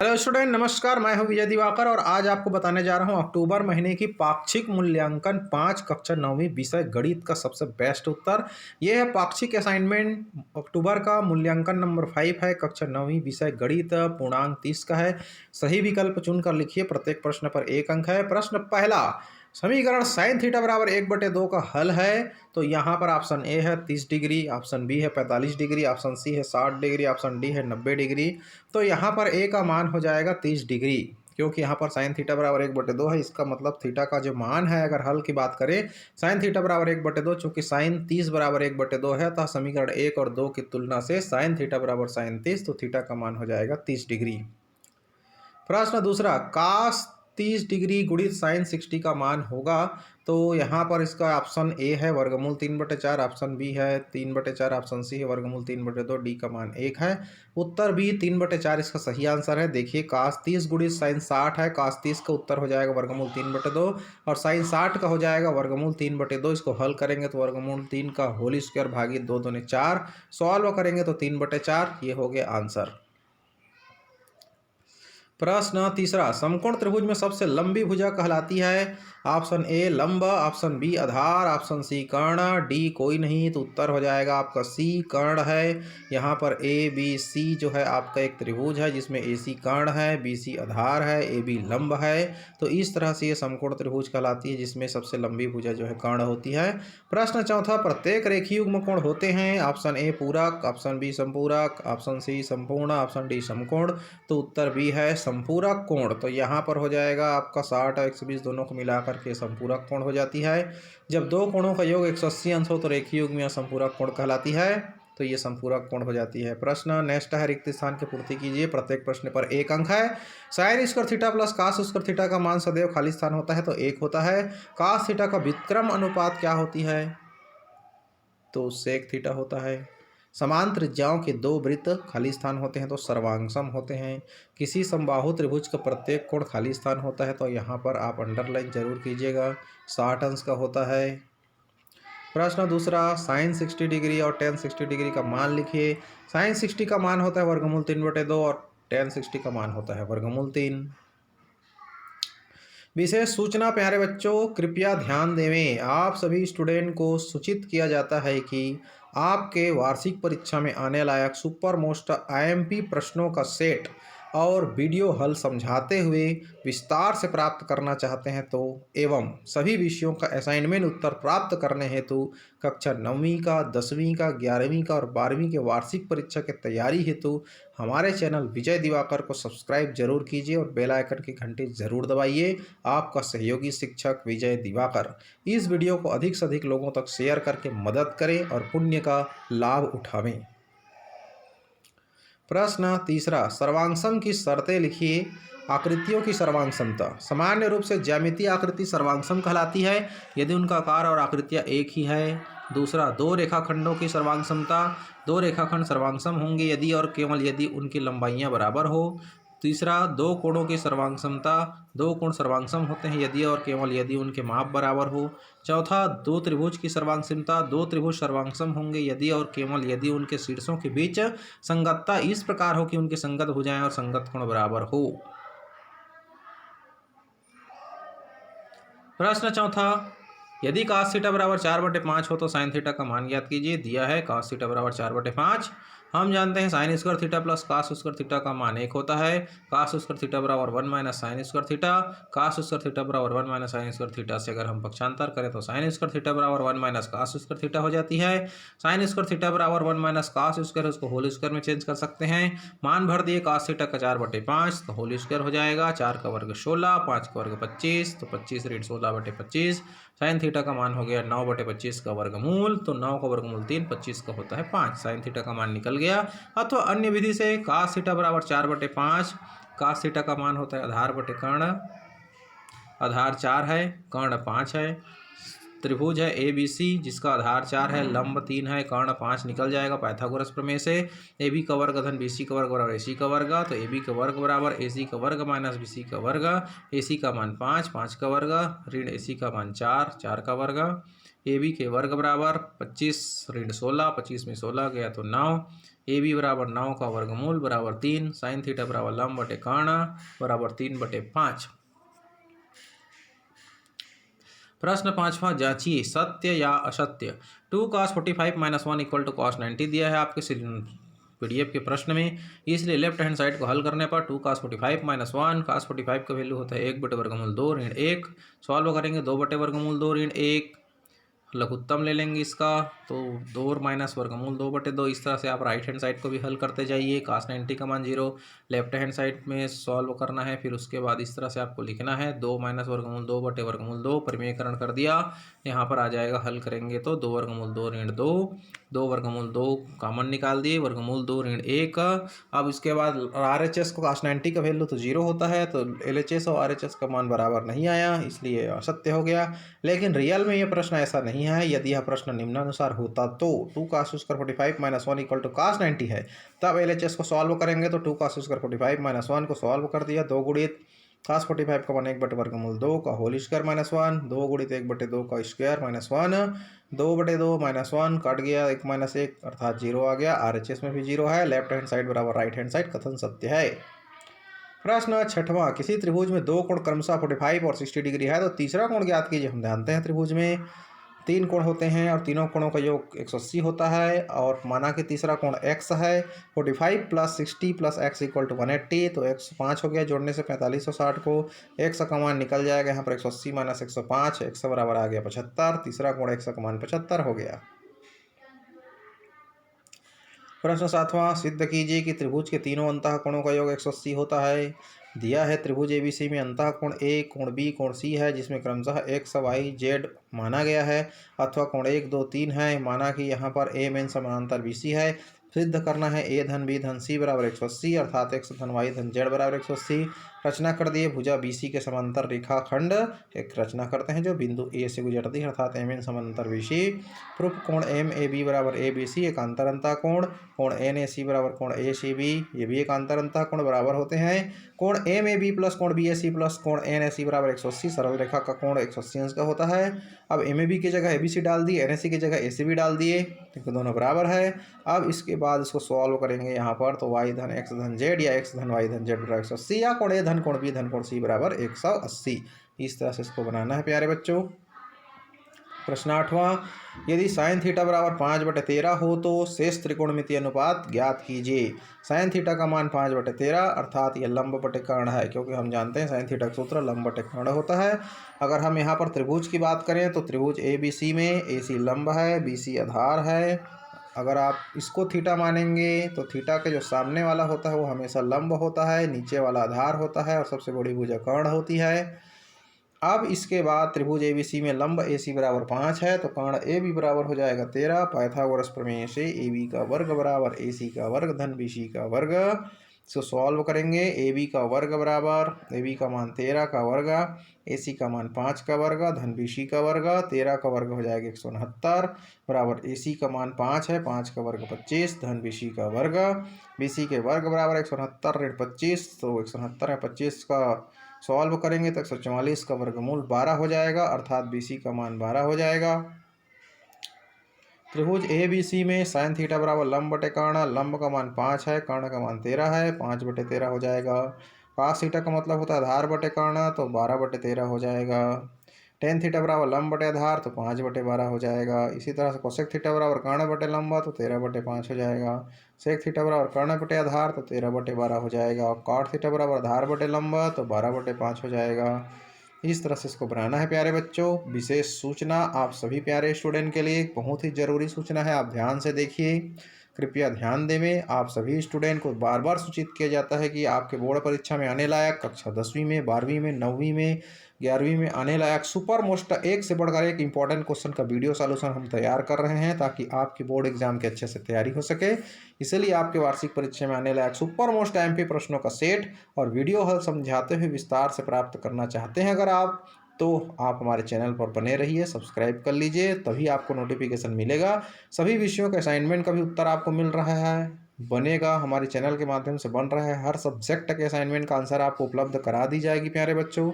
Hello student, नमस्कार। मैं हूं विजय दिवाकर और आज आपको बताने जा रहा हूं अक्टूबर महीने की पाक्षिक मूल्यांकन 5 कक्षा 9वीं विषय गणित का सबसे बेस्ट उत्तर। यह है पाक्षिक असाइनमेंट अक्टूबर का। मूल्यांकन नंबर 5 है, कक्षा 9वीं विषय गणित, पूर्णांक 30 का है। सही विकल्प चुनकर लिखिए। प्रत्येक प्रश्न पर 1 अंक है। प्रश्न पहला, समीकरण साइन थीटा बराबर 1/2 का हल है। तो यहाँ पर ऑप्शन ए है 30 डिग्री, ऑप्शन बी है 45 डिग्री, ऑप्शन सी है 60 डिग्री, ऑप्शन डी है 90 डिग्री। तो यहाँ पर ए का मान हो जाएगा 30 डिग्री, क्योंकि यहाँ पर साइन थीटा बराबर 1/2 है। इसका मतलब थीटा का जो मान है, अगर हल की बात करें, साइन थीटा बराबर 1/2, चूंकि साइन 30 बराबर 1/2 है, तो समीकरण 1 और 2 की तुलना से साइन थीटा बराबर साइन 30, तो थीटा का मान हो जाएगा 30 डिग्री। प्रश्न दूसरा, कास 30 डिग्री गुणित साइन 60 का मान होगा। तो यहाँ पर इसका ऑप्शन ए है वर्गमूल 3/4, ऑप्शन बी है 3/4, ऑप्शन सी है वर्गमूल 3/2, डी का मान 1 है। उत्तर बी 3/4 इसका सही आंसर है। देखिए, कास 30 गुणित साइन 60 है। कास 30 का उत्तर हो जाएगा वर्गमूल 3/2 और साइन 60 का हो जाएगा वर्गमूल 3/2। इसको हल करेंगे तो वर्गमूल 3 का होल स्क्वायर भागित 2 दूनी 4, सॉल्व करेंगे तो 3/4। ये हो गया आंसर। प्रश्न तीसरा, समकोण त्रिभुज में सबसे लंबी भुजा कहलाती है। ऑप्शन ए लंब, ऑप्शन बी आधार, ऑप्शन सी कर्ण, डी कोई नहीं। तो उत्तर हो जाएगा आपका सी कर्ण है। यहाँ पर ए बी सी जो है आपका एक त्रिभुज है, जिसमें ए सी कर्ण है, बी सी आधार है, ए बी लंब है। तो इस तरह से ये समकोण त्रिभुज कहलाती है, जिसमें सबसे लंबी भुजा जो है कर्ण होती है। प्रश्न चौथा, प्रत्येक रेखीय युग्म कोण होते हैं। ऑप्शन ए पूरक, ऑप्शन बी संपूरक, ऑप्शन सी संपूर्ण, ऑप्शन डी समकोण। तो उत्तर बी है संपूरक कोण। तो यहाँ पर हो जाएगा आपका 60 और 120 दोनों को मिलाकर के संपूरक कोण हो जाती है। जब दो कोणों का योग 180 अंश हो तो रेखीय युग्म या संपूरक कोण कहलाती है। तो ये संपूरक कोण हो जाती है। प्रश्न नेक्स्ट है, रिक्त स्थान की पूर्ति कीजिए। प्रत्येक प्रश्न पर 1 अंक है। Sine square theta plus cos square theta का मान सदैव खाली स्थान होता है, तो 1 होता है। कास थीटा का व्युत्क्रम अनुपात क्या होती है? तो सेक थीटा होता है। समान त्रिज्याओं के दो वृत्त खाली स्थान होते हैं तो सर्वांगसम होते हैं। किसी समबाहु त्रिभुज का प्रत्येक कोण खाली स्थान होता है, तो यहाँ पर आप अंडरलाइन जरूर कीजिएगा। 60 अंश का होता है। प्रश्न दूसरा, साइन 60 डिग्री और टेन 60 डिग्री का मान लिखिए। साइन 60 का मान होता है वर्गमूल 3/2 और टेन 60 का मान होता है वर्गमूल 3। विशेष सूचना प्यारे बच्चों, कृपया ध्यान देवें। आप सभी स्टूडेंट को सूचित किया जाता है कि आपके वार्षिक परीक्षा में आने लायक सुपर मोस्ट आईएमपी प्रश्नों का सेट और वीडियो हल समझाते हुए विस्तार से प्राप्त करना चाहते हैं, तो एवं सभी विषयों का असाइनमेंट उत्तर प्राप्त करने हेतु कक्षा 9वीं का, 10वीं का, 11वीं का और 12वीं के वार्षिक परीक्षा की तैयारी हेतु हमारे चैनल विजय दिवाकर को सब्सक्राइब जरूर कीजिए और बेल आइकन की घंटी जरूर दबाइए। आपका सहयोगी शिक्षक विजय दिवाकर। इस वीडियो को अधिक से अधिक लोगों तक शेयर करके मदद करें और पुण्य का लाभ उठावें। प्रश्न तीसरा, सर्वांगसम की शर्तें लिखिए। आकृतियों की सर्वांगसमता। सामान्य रूप से ज्यामितीय आकृति सर्वांगसम कहलाती है यदि उनका आकार और आकृतियाँ एक ही है। दूसरा, दो रेखाखंडों की सर्वांगसमता। दो रेखाखंड सर्वांगसम होंगे यदि और केवल यदि उनकी लंबाइयाँ बराबर हो। तीसरा, दो कोणों की सर्वांगसमता। दो कोण सर्वांगसम होते हैं यदि और केवल यदि उनके माप बराबर हो। चौथा, दो त्रिभुज की सर्वांगसमता। दो त्रिभुज सर्वांगसम होंगे यदि और केवल यदि उनके शीर्षों के बीच संगतता इस प्रकार हो कि उनकी संगत भुजाएं और संगत कोण बराबर हो। प्रश्न चौथा, यदि cos थीटा बराबर 4/5 हो तो साइन थीटा का मान ज्ञात कीजिए। दिया है cos थीटा बराबर 4/5। हम जानते हैं sign square theta plus cos square theta का मान 1 होता है। cos स्क्वायर थीटा बराबर 1 minus sign square theta. cos square theta बराबर 1 माइनस साइन स्क्वायर थीटा से अगर हम पक्षांतर करें तो साइन स्क्वायर थीटा बराबर 1 माइनस cos स्क्वायर थीटा हो जाती है। साइन स्क्वायर थीटा बराबर 1 माइनस cos स्क्वायर, उसको होल स्क्वायर में चेंज कर सकते हैं। मान भर दिए cos थीटा का 4/5, तो होल स्क्वायर हो जाएगा। 4 का वर्ग 16, 5 का वर्ग 25, तो 25 ऋण 16/25। साइन थीटा का मान हो गया 9/25 का वर्गमूल। तो 9 का वर्गमूल 3, 25 का होता है 5। साइन थीटा का मान निकल गया। अथवा अन्य विधि से cos थीटा बराबर 4/5। cos थीटा का मान होता है आधार बटे कर्ण। आधार 4 है, कर्ण 5 है। त्रिभुज है ए बी सी जिसका आधार 4 है, लंब 3 है, कर्ण 5 निकल जाएगा पाइथागोरस प्रमेय से। ए बी का वर्ग धन बी सी का वर्ग बराबर ए सी का वर्ग। तो ए बी का वर्ग बराबर ए सी का वर्ग माइनस बी सी का वर्ग। ए सी का मान 5, 5 का वर्ग ऋण ए सी का मान 4, 4 का वर्ग। ए बी के वर्ग बराबर 25 ऋण 16, 25 में 16 गया तो 9, ए बी बराबर 9 का वर्गमूल बराबर 3, साइन थीटा बराबर लंब बटे कर्ण बराबर 3/5। प्रश्न 5वां, जांचिए सत्य या असत्य। 2 cos 45 - 1 = cos 90 दिया है आपके पीडीएफ के प्रश्न में, इसलिए लेफ्ट हैंड साइड को हल करने पर 2 cos 45 - 1, cos 45 का वैल्यू होता है 1/वर्गमूल 2 ऋण 1, सॉल्व करेंगे 2/वर्गमूल 2 ऋण 1, लघुत्तम ले लेंगे इसका तो 2 - वर्गमूल 2/2। इस तरह से आप राइट हैंड साइड को भी हल करते जाइए। cos 90 का मान 0 लेफ्ट हैंड साइड में सॉल्व करना है, फिर उसके बाद इस तरह से आपको लिखना है 2 - वर्गमूल 2/वर्गमूल 2, परिमेयकरण कर दिया, यहाँ पर आ जाएगा, हल करेंगे तो 2/2 ऋण 2, 2/2 कॉमन निकाल दिए, वर्गमूल 2 ऋण 1। अब इसके बाद RHS को cos 90 का वैल्यू तो 0 होता है, तो LHS और RHS का मान बराबर नहीं आया, इसलिए असत्य हो गया। लेकिन रियल में यह प्रश्न ऐसा नहीं है। यदि यह प्रश्न निम्नानुसार होता तो 2 cos 45 - 1 = cos 90 है, तब LHS को सॉल्व करेंगे तो 2 cos 45 - 1 को सॉल्व कर दिया, 2 गुणित cos 45 का मान 1/वर्गमूल 2 का होल स्क्वायर माइनस 1, 2 गुणित 1/2 का स्क्वायर माइनस 1, 2/2 माइनस 1 कट गया, 1 - 1 अर्थात 0 आ गया। RHS में भी 0 है। लेफ्ट हैंड साइड बराबर राइट हैंड साइड कथन सत्य है। प्रश्न 6वां, किसी त्रिभुज में 2 कोण क्रमशः 45 और 60 डिग्री है, तो तीसरा कोण ज्ञात कीजिए। हम जानते हैं त्रिभुज में 3 कोण होते हैं और तीनों कोणों का योग 180 होता है, और माना कि तीसरा कोण x है। 45 + 60 + x = 180, तो 105 हो गया, जोड़ने से 45 और 60 को x का मान निकल जाएगा, यहाँ पर 180 - 105, x बराबर आ गया 75, तीसरा कोण x का मान 75 हो गया। प्रश्न 7वां, सिद्ध कीजिए कि त्रिभुज के तीनों अंतः कोणों का योग 180 होता है। दिया है त्रिभुज ABC में अंतः कोण A, कोण B, कोण C है, जिसमें क्रमशः x, y, z माना गया है, अथवा कोण 1, 2, 3 है। माना कि यहाँ पर A मेन समानांतर BC है। सिद्ध करना है A धन B धन C बराबर 180, अर्थात x धन y धन z बराबर 180। रचना कर दिए, भुजा BC के समांतर रेखाखंड एक रचना करते हैं जो बिंदु A से गुजरती है, अर्थात MN समांतर BC। प्रूफ, कोण MAB बराबर ABC एकांतर अंतः कोण, कोण NAC बराबर कोण ACB, ये भी एकांतर अंतः कोण बराबर होते हैं। कोण MAB प्लस कोण BAC प्लस कोण NAC बराबर 180, सरल रेखा का कोण 180 अंश का होता है। अब MAB की जगह ABC डाल दिए, NAC की जगह ACB डाल दिए, क्योंकि दोनों बराबर है। अब इसके बाद इसको सॉल्व करेंगे यहाँ पर, तो y धन x धन z या x धन y धन z बराबर 180, या कोण A धन कोण B धन कोण C बराबर 180, इस तरह से इसको बनाना है प्यारे बच्चों। प्रश्न 8वां, यदि साइन थीटा बराबर 5/13 हो तो शेष त्रिकोणमितीय अनुपात ज्ञात कीजिए। साइन थीटा का मान 5/13, अर्थात यह लंब बटे कर्ण है, क्योंकि हम जानते हैं साइन थीटा का सूत्र लंब बटे कर्ण होता है। अगर हम यहाँ पर त्रिभुज की बात करें तो त्रिभुज ABC में AC लंब है, BC आधार है। अगर आप इसको थीटा मानेंगे तो थीटा के जो सामने वाला होता है वो हमेशा लंब होता है, नीचे वाला आधार होता है, और सबसे बड़ी भुजा कर्ण होती है। अब इसके बाद त्रिभुज ABC में लंब AC बराबर 5 है, तो कर्ण AB बराबर हो जाएगा 13। पाइथागोरस प्रमेय से AB का वर्ग बराबर AC का वर्ग धन BC का वर्ग, इसको सॉल्व करेंगे। AB का वर्ग बराबर AB का मान 13 का वर्ग, AC का मान 5 का वर्ग धन BC का वर्ग, 13 का वर्ग हो जाएगा 169 बराबर AC का मान 5 है, 5 का वर्ग 25 धन BC का वर्ग, BC के वर्ग बराबर 169 ऋण 25, तो 169 है 25 का सॉल्व करेंगे तो 144 का वर्गमूल 12 हो जाएगा, अर्थात BC का मान 12 हो जाएगा। त्रिभुज ABC में साइन थीटा बराबर लंब बटे कर्ण, लंब का मान 5 है, कर्ण का मान 13 है, 5/13 हो जाएगा। cos थीटा का मतलब होता है आधार बटे कर्ण, तो 12/13 हो जाएगा। टेन थीटा बराबर लंब बटे आधार, तो 5/12 हो जाएगा। इसी तरह से कोसेक थीटा बराबर कर्ण बटे लंबा, तो 13/5 हो जाएगा। सेक थीटा बराबर कर्ण बटे आधार, तो 13/12 हो जाएगा। और कॉट थीटा बराबर आधार बटे लंबा, तो 12/5 हो जाएगा। इस तरह से इसको बनाना है प्यारे बच्चों। विशेष सूचना आप सभी प्यारे स्टूडेंट के लिए बहुत ही ज़रूरी सूचना है, आप ध्यान से देखिए, कृपया ध्यान देवें। आप सभी स्टूडेंट को बार बार सूचित किया जाता है कि आपके बोर्ड परीक्षा में आने लायक कक्षा 10वीं में, 12वीं में, 9वीं में, 11वीं में आने लायक सुपर मोस्ट एक से बढ़कर एक इंपॉर्टेंट क्वेश्चन का वीडियो सॉल्यूशन हम तैयार कर रहे हैं, ताकि आपकी बोर्ड एग्जाम की अच्छे से तैयारी हो सके। इसलिए आपके वार्षिक परीक्षा में आने लायक सुपर मोस्ट MP प्रश्नों का सेट और वीडियो हल समझाते हुए विस्तार से प्राप्त करना चाहते हैं अगर आप, तो आप हमारे चैनल पर बने रहिए, सब्सक्राइब कर लीजिए, तभी आपको नोटिफिकेशन मिलेगा। सभी विषयों के असाइनमेंट का भी उत्तर आपको मिल रहा है, बनेगा, हमारे चैनल के माध्यम से बन रहा है। हर सब्जेक्ट के असाइनमेंट का आंसर आपको उपलब्ध करा दी जाएगी प्यारे बच्चों।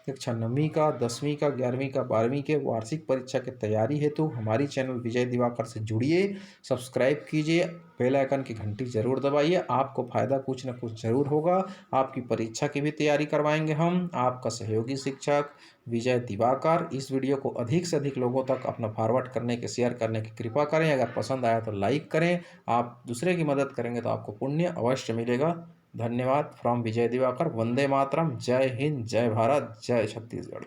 कक्षा 9वीं का, 10वीं का, 11वीं का, 12वीं के वार्षिक परीक्षा की तैयारी हेतु हमारी चैनल विजय दिवाकर से जुड़िए, सब्सक्राइब कीजिए, बेल आइकन की घंटी जरूर दबाइए। आपको फायदा कुछ न कुछ जरूर होगा। आपकी परीक्षा की भी तैयारी करवाएंगे हम। आपका सहयोगी शिक्षक विजय दिवाकर। इस वीडियो को अधिक से अधिक लोगों तक अपना फॉरवर्ड करने के, शेयर करने की कृपा करें। अगर पसंद आया तो लाइक करें। आप दूसरे की मदद करेंगे तो आपको पुण्य अवश्य मिलेगा। धन्यवाद फ्रॉम विजय दिवाकर। वंदे मातरम। जय हिंद, जय भारत, जय छत्तीसगढ़।